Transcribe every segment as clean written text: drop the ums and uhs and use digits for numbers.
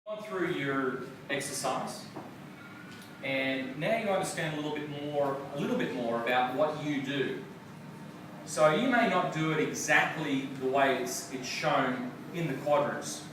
Gone through your exercise, and now you understand a little bit more about what you do. So you may not do it exactly the way it's shown in the quadrants,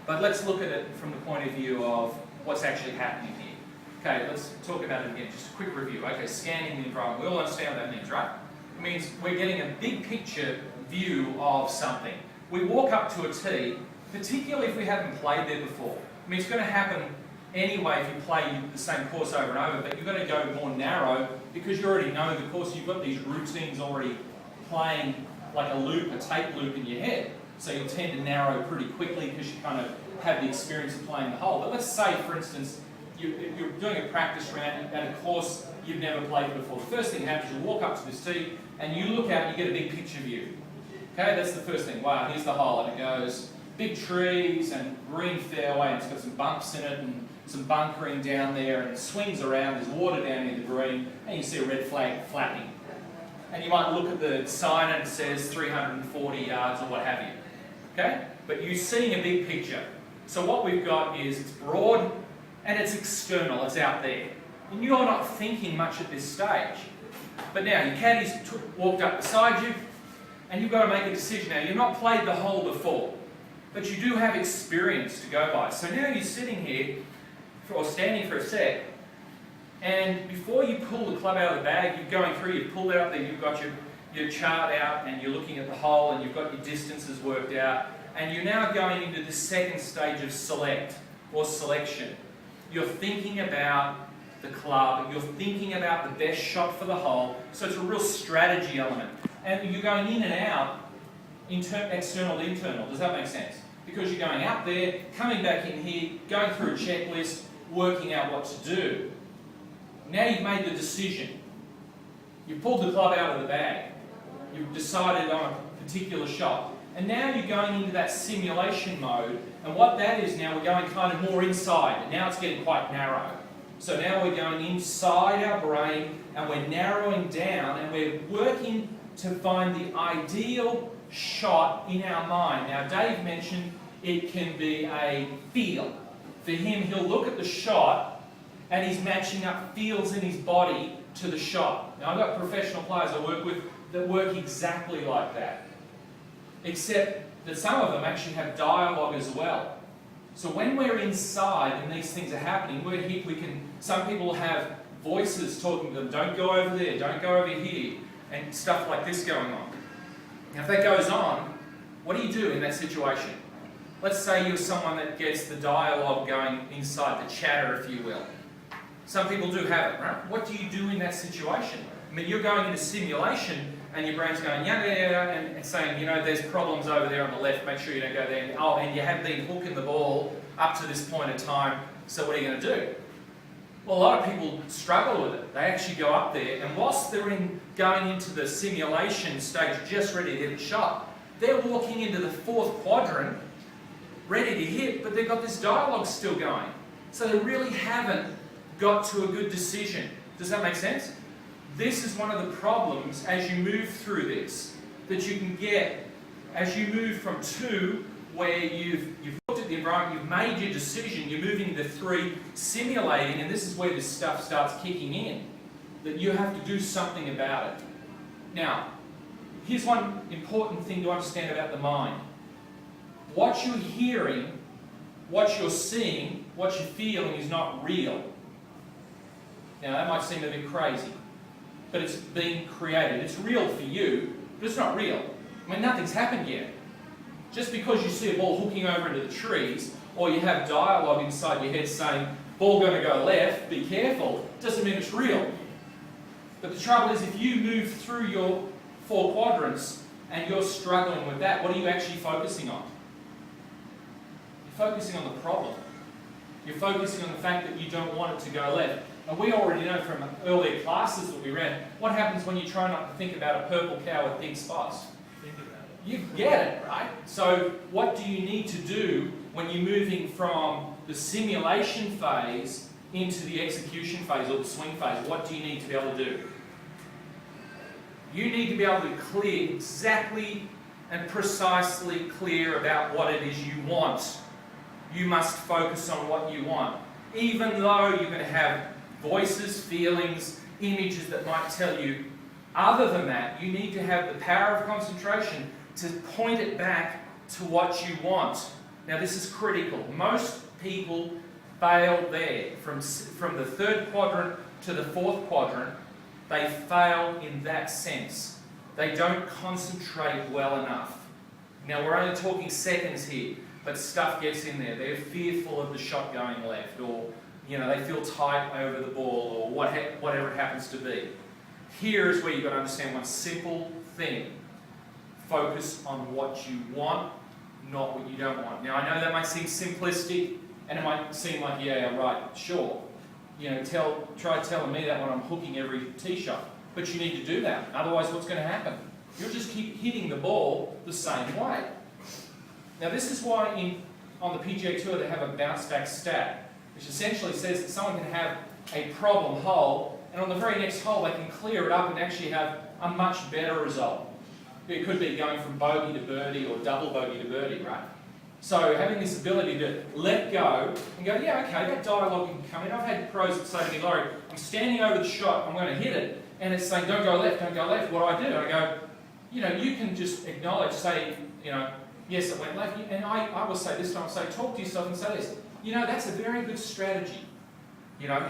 but let's look at it from the point of view of what's actually happening here. Okay, let's talk about it again. Just a quick review. Okay, scanning the environment. We all understand what that means, right? It means we're getting a big picture view of something. We walk up to a tee, particularly if we haven't played there before. I mean, it's going to happen anyway if you play the same course over and over, but you're going to go more narrow because you already know the course. You've got these routines already playing like a loop, a tape loop in your head. So you'll tend to narrow pretty quickly because you kind of have the experience of playing the hole. But let's say, for instance, you're doing a practice round at a course you've never played before. The first thing that happens, you walk up to this tee and you look out and you get a big picture view. Okay, that's the first thing. Wow, here's the hole, and it goes big trees and green fairway, and it's got some bumps in it and some bunkering down there, and it swings around, there's water down in the green, and you see a red flag flapping. And you might look at the sign and it says 340 yards or what have you. Okay? But you're seeing a big picture. So what we've got is it's broad and it's external, it's out there. And you're not thinking much at this stage. But now your caddy's walked up beside you and you've got to make a decision. Now you've not played the hole before, but you do have experience to go by. So now you're sitting here or standing for a sec, and before you pull the club out of the bag, you're going through, you've pulled it up there, you've got your chart out and you're looking at the hole and you've got your distances worked out, and you're now going into the second stage of select or selection. You're thinking about the club, you're thinking about the best shot for the hole, so it's a real strategy element. And you're going in and out, external to internal. Does that make sense? Because you're going out there, coming back in here, going through a checklist, working out what to do. Now you've made the decision. You've pulled the club out of the bag. You've decided on a particular shot. And now you're going into that simulation mode. And what that is now, we're going kind of more inside. And now it's getting quite narrow. So now we're going inside our brain and we're narrowing down and we're working to find the ideal shot in our mind. Now Dave mentioned it can be a feel. For him, he'll look at the shot and he's matching up feels in his body to the shot. Now I've got professional players I work with that work exactly like that. Except that some of them actually have dialogue as well. So when we're inside and these things are happening, some people have voices talking to them, don't go over there, don't go over here, and stuff like this going on. Now if that goes on, what do you do in that situation? Let's say you're someone that gets the dialogue going inside, the chatter, if you will. Some people do have it, right? What do you do in that situation? I mean, you're going into simulation and your brain's going, yeah, and saying, you know, there's problems over there on the left, make sure you don't go there. And you have been hooking the ball up to this point in time, so what are you going to do? Well, a lot of people struggle with it. They actually go up there, and whilst they're going into the simulation stage, just ready to hit a shot, they're walking into the fourth quadrant, ready to hit, but they've got this dialogue still going. So they really haven't got to a good decision. Does that make sense? This is one of the problems as you move through this, that you can get as you move from 2, where you've looked at the environment, you've made your decision, you're moving to 3, simulating, and this is where this stuff starts kicking in, that you have to do something about it. Now, here's one important thing to understand about the mind. What you're hearing, what you're seeing, what you're feeling is not real. Now, that might seem a bit crazy, but it's being created. It's real for you, but it's not real. I mean, nothing's happened yet. Just because you see a ball hooking over into the trees, or you have dialogue inside your head saying, ball going to go left, be careful, doesn't mean it's real. But the trouble is, if you move through your 4 quadrants and you're struggling with that, what are you actually focusing on? You're focusing on the problem. You're focusing on the fact that you don't want it to go left. And we already know from earlier classes that we ran, what happens when you try not to think about a purple cow with pink spots? You get it, right? So what do you need to do when you're moving from the simulation phase into the execution phase or the swing phase? What do you need to be able to do? You need to be able to clear exactly and precisely clear about what it is you want. You must focus on what you want. Even though you're going to have voices, feelings, images that might tell you other than that, you need to have the power of concentration to point it back to what you want. Now this is critical. Most people fail there. From the third quadrant to the fourth quadrant, they fail in that sense. They don't concentrate well enough. Now we're only talking seconds here, but stuff gets in there. They're fearful of the shot going left, or they feel tight over the ball, or whatever it happens to be. Here is where you've got to understand one simple thing. Focus on what you want, not what you don't want. Now I know that might seem simplistic, and it might seem like, yeah, right, sure. Try telling me that when I'm hooking every tee shot. But you need to do that. Otherwise, what's going to happen? You'll just keep hitting the ball the same way. Now this is why on the PGA Tour they have a Bounceback Step, which essentially says that someone can have a problem hole, and on the very next hole they can clear it up and actually have a much better result. It could be going from bogey to birdie or double bogey to birdie, right? So having this ability to let go and go, yeah, okay, that dialogue can come in. I've had pros that say to me, Laurie, I'm standing over the shot, I'm going to hit it, and it's saying, don't go left, don't go left. What do? I go, you can just acknowledge, say, yes, it went left. And I will say this time, talk to yourself and say this. That's a very good strategy.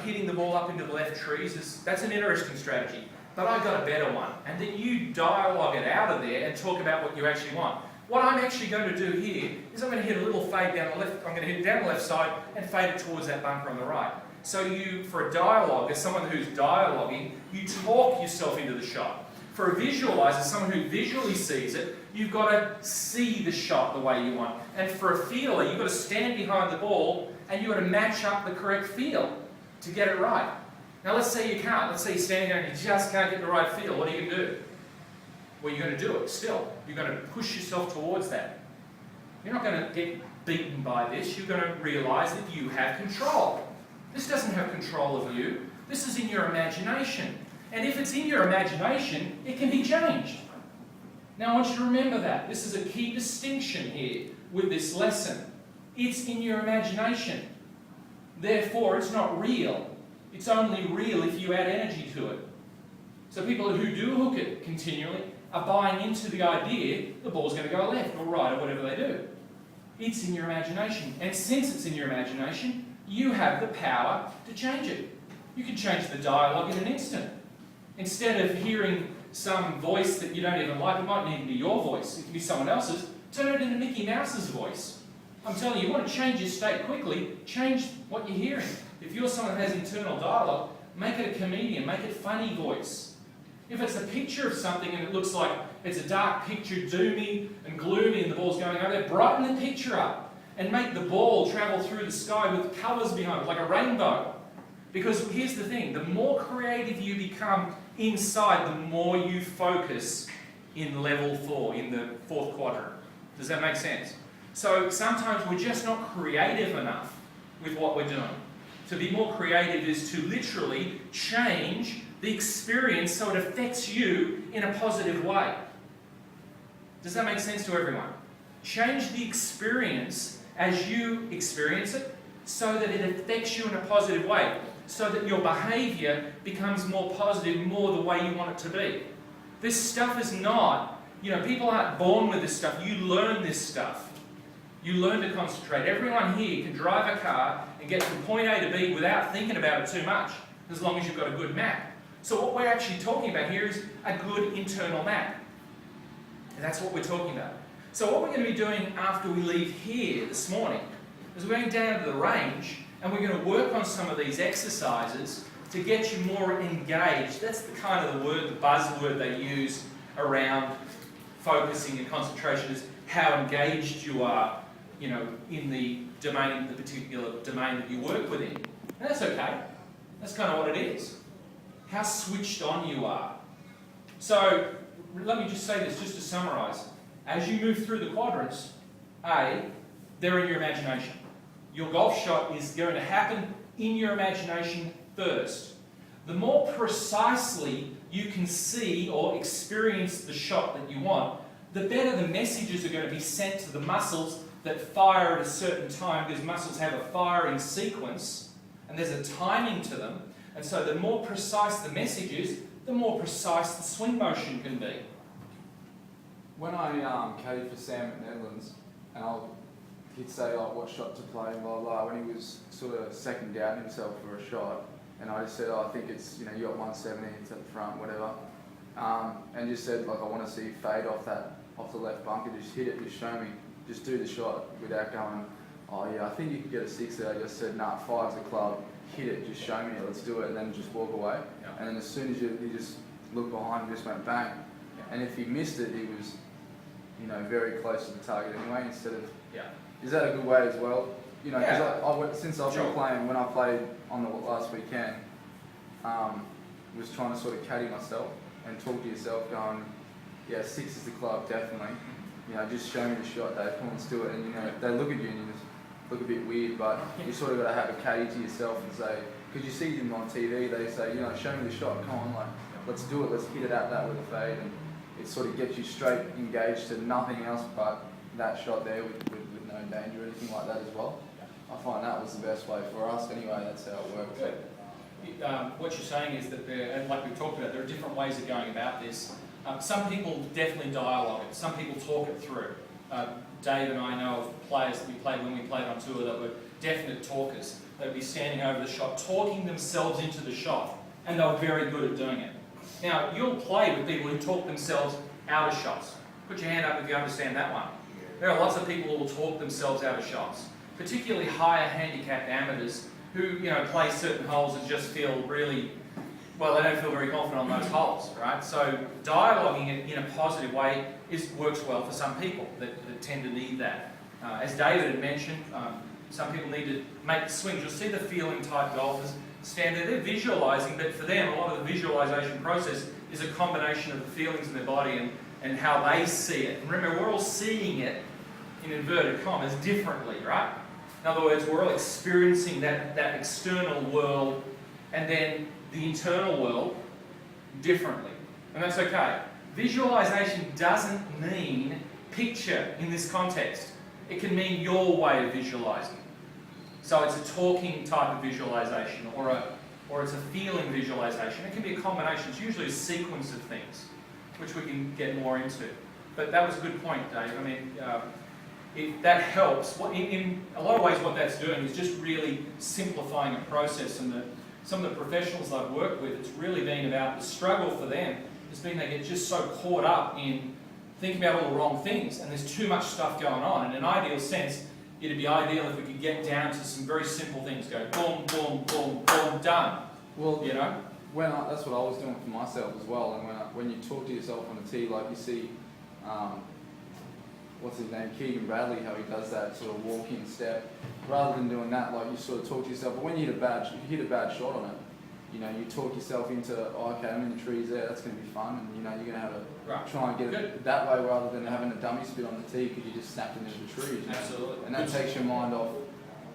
Hitting the ball up into the left trees, that's an interesting strategy. But I've got a better one. And then you dialogue it out of there and talk about what you actually want. What I'm actually going to do here is I'm going to hit a little fade down the left. I'm going to hit down the left side and fade it towards that bunker on the right. So for a dialogue, as someone who's dialoguing, you talk yourself into the shot. For a visualizer, someone who visually sees it, you've got to see the shot the way you want. And for a feeler, you've got to stand behind the ball and you've got to match up the correct feel to get it right. Now let's say you can't. Let's say you're standing there and you just can't get the right feel. What are you going to do? Well, you're going to do it still. You're going to push yourself towards that. You're not going to get beaten by this. You're going to realise that you have control. This doesn't have control of you. This is in your imagination. And if it's in your imagination, it can be changed. Now I want you to remember that. This is a key distinction here with this lesson. It's in your imagination. Therefore, it's not real. It's only real if you add energy to it. So people who do hook it continually are buying into the idea the ball's going to go left or right or whatever they do. It's in your imagination. And since it's in your imagination, you have the power to change it. You can change the dialogue in an instant. Instead of hearing some voice that you don't even like, it might not even be your voice, it can be someone else's, turn it into Mickey Mouse's voice. I'm telling you, you want to change your state quickly, change what you're hearing. If you're someone who has internal dialogue, make it a comedian, make it funny voice. If it's a picture of something and it looks like it's a dark picture, doomy and gloomy and the ball's going over there, brighten the picture up and make the ball travel through the sky with colours behind it, like a rainbow. Because here's the thing, the more creative you become inside, the more you focus in level 4, in the fourth quadrant. Does that make sense? So sometimes we're just not creative enough with what we're doing. To be more creative is to literally change the experience so it affects you in a positive way. Does that make sense to everyone? Change the experience as you experience it so that it affects you in a positive way, so that your behaviour becomes more positive, more the way you want it to be. This stuff is not, people aren't born with this stuff. You learn this stuff. You learn to concentrate. Everyone here can drive a car and get from point A to B without thinking about it too much, as long as you've got a good map. So what we're actually talking about here is a good internal map. And that's what we're talking about. So what we're going to be doing after we leave here this morning is we're going down to the range and we're going to work on some of these exercises to get you more engaged. That's the kind of the buzzword they use around focusing and concentration, is how engaged you are, in the domain, the particular domain that you work within. And that's okay. That's kind of what it is. How switched on you are. So let me just say this, just to summarise. As you move through the quadrants, they're in your imagination. Your golf shot is going to happen in your imagination first. The more precisely you can see or experience the shot that you want, the better the messages are going to be sent to the muscles that fire at a certain time, because muscles have a firing sequence, and there's a timing to them, and so the more precise the message is, the more precise the swing motion can be. When I caddied for Sam at Netherlands, and he'd say like what shot to play and blah blah, when he was sort of second doubting himself for a shot, and I just said, oh, I think it's, you got 170, it's at the front, whatever, and just said like I want to see you fade off the left bunker, just hit it, just show me, just do the shot without going, oh yeah, I think you could get a 6 there. I just said, nah, 5's the club, hit it, just show me it, let's do it, and then just walk away. Yeah. And then as soon as he just looked behind and just went bang, and if he missed it, he was, very close to the target anyway. Instead of, is that a good way as well? Because since I've been playing, when I played on the last weekend, was trying to sort of caddy myself and talk to yourself, going, yeah, 6 is the club, definitely. Just show me the shot, Dave, come on, let's do it. And they look at you and you just look a bit weird, but you sort of got to have a caddy to yourself and say, because you see them on TV, they say, show me the shot, come on, let's do it, let's hit it at that with a fade, and it sort of gets you straight engaged to nothing else but that shot there with no danger or anything like that as well. I find that was the best way for us anyway, that's how it works. Good. What you're saying is that and like we've talked about, there are different ways of going about this. Some people definitely dialogue it, some people talk it through. Dave and I know of players that we played when we played on tour that were definite talkers. They'd be standing over the shot, talking themselves into the shot, and they were very good at doing it. Now, you'll play with people who talk themselves out of shots. Put your hand up if you understand that one. There are lots of people who will talk themselves out of shots, particularly higher handicapped amateurs who, play certain holes and just feel really, well, they don't feel very confident on those holes, right? So dialoguing it in a positive way works well for some people that tend to need that. As David had mentioned, some people need to make the swings. You'll see the feeling type golfers stand there, they're visualising, but for them, a lot of the visualisation process is a combination of the feelings in their body and how they see it. And remember, we're all seeing it, in inverted commas, differently, right? In other words, we're all experiencing that external world and then the internal world differently. And that's okay. Visualisation doesn't mean picture in this context. It can mean your way of visualising. So it's a talking type of visualisation or it's a feeling visualisation. It can be a combination. It's usually a sequence of things, which we can get more into. But that was a good point, Dave. I mean, that helps. In a lot of ways what that's doing is just really simplifying a process. And some of the professionals I've worked with, it's really been about the struggle for them. It's been they get just so caught up in thinking about all the wrong things, and there's too much stuff going on. In an ideal sense, it'd be ideal if we could get down to some very simple things. Go boom, boom, boom, boom, done. Well, that's what I was doing for myself as well. And when you talk to yourself on the tee, like you see, what's his name, Keegan Bradley, how he does that sort of walk-in step. Rather than doing that, like you sort of talk to yourself. But when you hit a bad shot on it, you talk yourself into, oh, okay, I'm in the trees there, that's going to be fun, and you're going to have a try and get it that way rather than having a dummy spit on the tee because you just snapped into the trees. Absolutely. And that takes your mind off.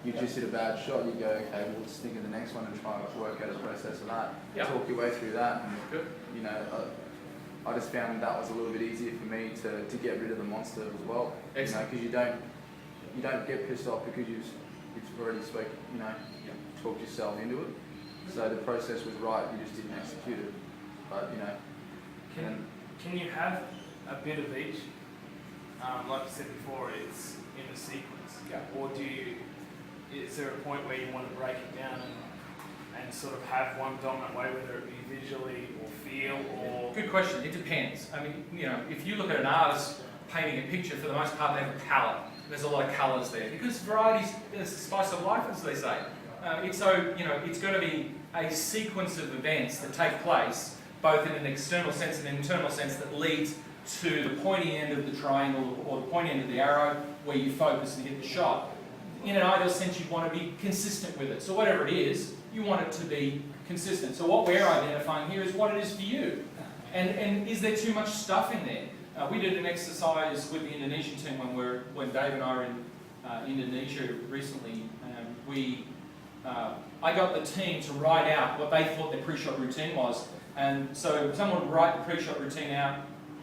You just hit a bad shot, you go, okay, well, let's think of the next one and try and work out a process of that. Yep. Talk your way through that. And, I just found that was a little bit easier for me to get rid of the monster as well. Excellent. Because you don't get pissed off because you've already talked yourself into it. So the process was right, you just didn't execute it. But Can you have a bit of each? Like you said before, it's in a sequence. Yeah. Or is there a point where you want to break it down and sort of have one dominant way, whether it be visually or feel or... Good question. It depends. I mean, if you look at an artist painting a picture, for the most part, they have a palette. There's a lot of colours there because varieties is the spice of life, as they say. It's going to be a sequence of events that take place, both in an external sense and an internal sense, that leads to the pointy end of the triangle or the pointy end of the arrow where you focus and hit the shot. In an ideal sense, you want to be consistent with it. So whatever it is, you want it to be consistent. So what we're identifying here is what it is for you. And is there too much stuff in there? We did an exercise with the Indonesian team when Dave and I were in Indonesia recently. I got the team to write out what they thought their pre-shot routine was. And so someone would write the pre-shot routine out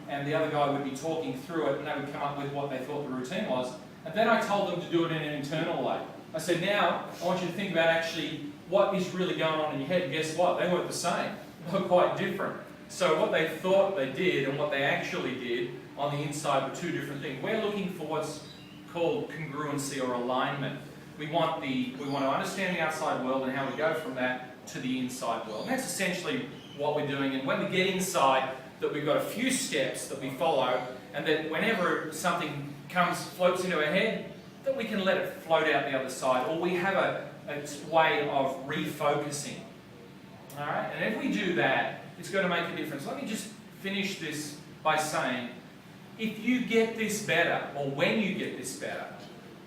and the other guy would be talking through it and they would come up with what they thought the routine was. And then I told them to do it in an internal way. I said, now, I want you to think about actually what is really going on in your head. And guess what? They weren't the same. They were quite different. So what they thought they did and what they actually did on the inside were two different things. We're looking for what's called congruency or alignment. We want to understand the outside world and how we go from that to the inside world. And that's essentially what we're doing. And when we get inside, that we've got a few steps that we follow, and that whenever something floats into our head, that we can let it float out the other side, or we have a way of refocusing. All right? And if we do that, it's going to make a difference. Let me just finish this by saying, if you get this better, or when you get this better,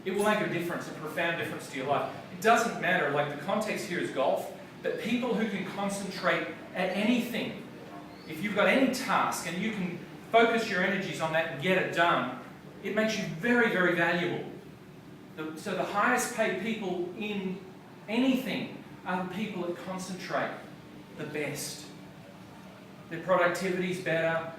it will make a difference, a profound difference to your life. It doesn't matter, like the context here is golf, but people who can concentrate at anything, if you've got any task and you can focus your energies on that and get it done, it makes you very, very valuable. So the highest paid people in anything are the people that concentrate the best. Their productivity is better,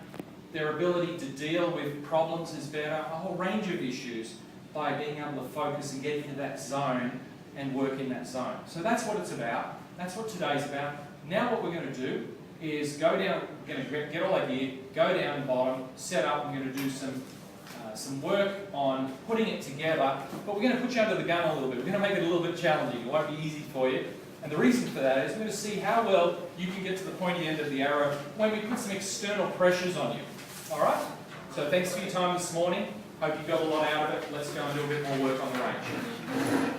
their ability to deal with problems is better, a whole range of issues by being able to focus and get into that zone and work in that zone. So that's what it's about. That's what today's about. Now what we're going to do is go down, we're going to get all our gear, go down the bottom, set up, we're going to do some work on putting it together, but we're going to put you under the gun a little bit. We're going to make it a little bit challenging. It won't be easy for you. And the reason for that is we're going to see how well you can get to the pointy end of the arrow when we put some external pressures on you. All right? So thanks for your time this morning. Hope you got a lot out of it. Let's go and do a bit more work on the range.